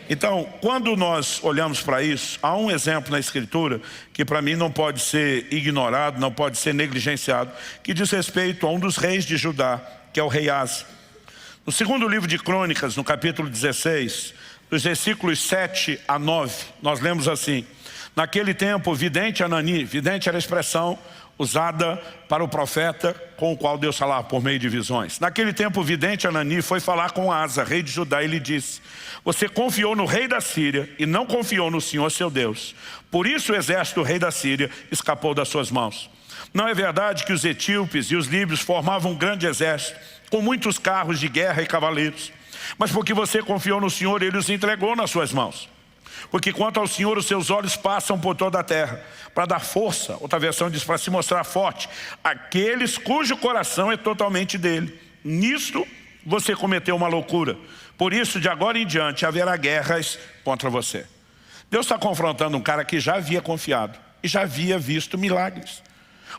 Então, quando nós olhamos para isso, há um exemplo na Escritura que para mim não pode ser ignorado, não pode ser negligenciado, que diz respeito a um dos reis de Judá, que é o rei Asa. No segundo livro de Crônicas, no capítulo 16, dos versículos 7 a 9, nós lemos assim: naquele tempo, o vidente Anani, vidente era a expressão usada para o profeta com o qual Deus falava por meio de visões. Naquele tempo, o vidente Anani foi falar com Asa, rei de Judá, e lhe disse: você confiou no rei da Síria e não confiou no Senhor seu Deus. Por isso o exército do rei da Síria escapou das suas mãos. Não é verdade que os etíopes e os líbios formavam um grande exército, com muitos carros de guerra e cavaleiros? Mas porque você confiou no Senhor, Ele os entregou nas suas mãos. Porque quanto ao Senhor, os seus olhos passam por toda a terra, para dar força, outra versão diz, para se mostrar forte, àqueles cujo coração é totalmente dele. Nisto você cometeu uma loucura. Por isso, de agora em diante, haverá guerras contra você. Deus está confrontando um cara que já havia confiado e já havia visto milagres.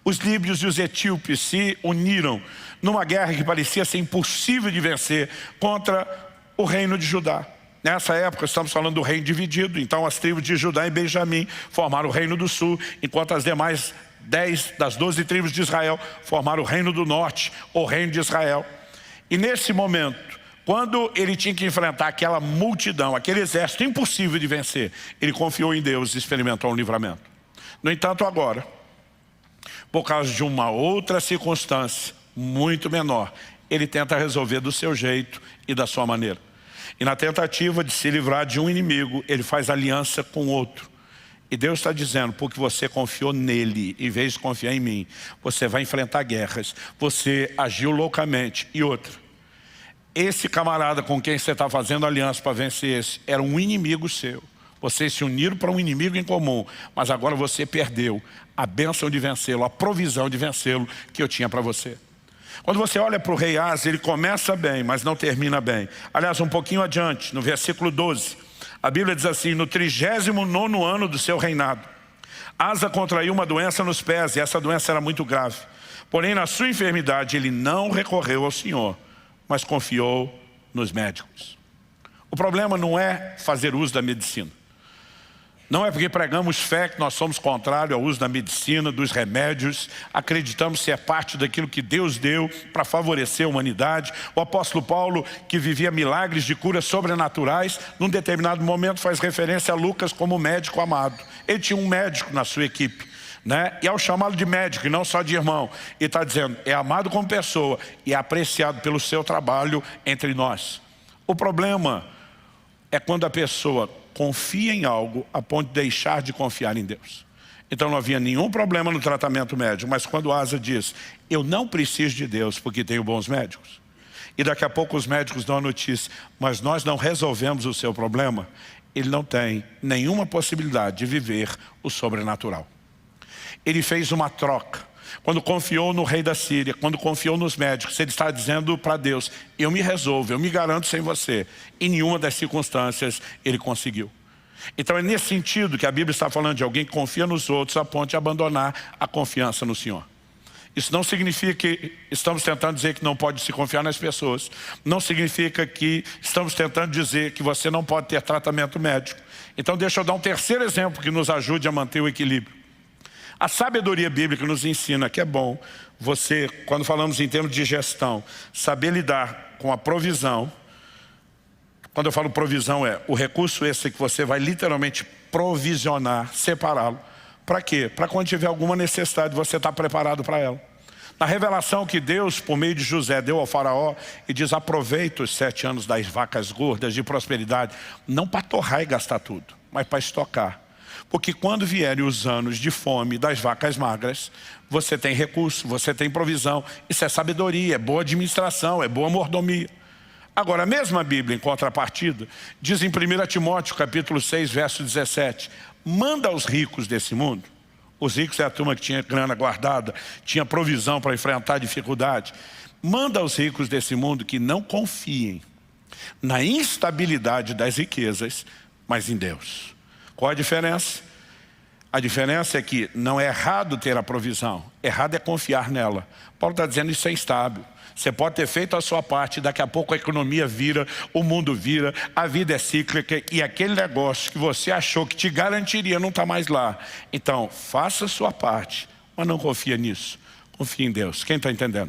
Os líbios e os etíopes se uniram numa guerra que parecia ser impossível de vencer contra o reino de Judá. Nessa época estamos falando do reino dividido, então as tribos de Judá e Benjamim formaram o reino do sul, enquanto as demais 10 das 12 tribos de Israel formaram o reino do norte, o reino de Israel. E nesse momento, quando ele tinha que enfrentar aquela multidão, aquele exército impossível de vencer, ele confiou em Deus e experimentou um livramento. No entanto, agora, por causa de uma outra circunstância muito menor, ele tenta resolver do seu jeito e da sua maneira. E na tentativa de se livrar de um inimigo, ele faz aliança com outro. E Deus está dizendo, porque você confiou nele, em vez de confiar em mim, você vai enfrentar guerras, você agiu loucamente. E outra, esse camarada com quem você está fazendo aliança para vencer esse, era um inimigo seu. Vocês se uniram para um inimigo em comum, mas agora você perdeu a bênção de vencê-lo, a provisão de vencê-lo que eu tinha para você. Quando você olha para o rei Asa, ele começa bem, mas não termina bem. Aliás, um pouquinho adiante, no versículo 12, a Bíblia diz assim: no 39º ano do seu reinado, Asa contraiu uma doença nos pés, e essa doença era muito grave. Porém, na sua enfermidade, ele não recorreu ao Senhor, mas confiou nos médicos. O problema não é fazer uso da medicina. Não é porque pregamos fé que nós somos contrários ao uso da medicina, dos remédios. Acreditamos que é parte daquilo que Deus deu para favorecer a humanidade. O apóstolo Paulo, que vivia milagres de curas sobrenaturais, num determinado momento faz referência a Lucas como médico amado. Ele tinha um médico na sua equipe, né? E ao chamá-lo de médico e não só de irmão, ele está dizendo, é amado como pessoa e é apreciado pelo seu trabalho entre nós. O problema é quando a pessoa confia em algo a ponto de deixar de confiar em Deus. Então não havia nenhum problema no tratamento médico, mas quando Asa diz, eu não preciso de Deus porque tenho bons médicos, e daqui a pouco os médicos dão a notícia, mas nós não resolvemos o seu problema, ele não tem nenhuma possibilidade de viver o sobrenatural. Ele fez uma troca. Quando confiou no rei da Síria, quando confiou nos médicos, ele está dizendo para Deus, eu me resolvo, eu me garanto sem você. Em nenhuma das circunstâncias ele conseguiu. Então é nesse sentido que a Bíblia está falando de alguém que confia nos outros a ponto de abandonar a confiança no Senhor. Isso não significa que estamos tentando dizer que não pode se confiar nas pessoas. Não significa que estamos tentando dizer que você não pode ter tratamento médico. Então deixa eu dar um terceiro exemplo que nos ajude a manter o equilíbrio. A sabedoria bíblica nos ensina que é bom você, quando falamos em termos de gestão, saber lidar com a provisão. Quando eu falo provisão é o recurso esse que você vai literalmente provisionar, separá-lo. Para quê? Para quando tiver alguma necessidade você estar preparado para ela. Na revelação que Deus, por meio de José, deu ao faraó e diz, aproveita os 7 anos das vacas gordas de prosperidade, não para torrar e gastar tudo, mas para estocar. Porque quando vierem os anos de fome das vacas magras, você tem recurso, você tem provisão. Isso é sabedoria, é boa administração, é boa mordomia. Agora, a mesma Bíblia, em contrapartida, diz em 1 Timóteo, capítulo 6, verso 17, manda aos ricos desse mundo. Os ricos é a turma que tinha grana guardada, tinha provisão para enfrentar a dificuldade. Manda aos ricos desse mundo que não confiem na instabilidade das riquezas, mas em Deus. Qual a diferença? A diferença é que não é errado ter a provisão, errado é confiar nela. Paulo está dizendo isso é instável. Você pode ter feito a sua parte, daqui a pouco a economia vira, o mundo vira, a vida é cíclica e aquele negócio que você achou que te garantiria não está mais lá. Então, faça a sua parte, mas não confia nisso. Confie em Deus. Quem está entendendo?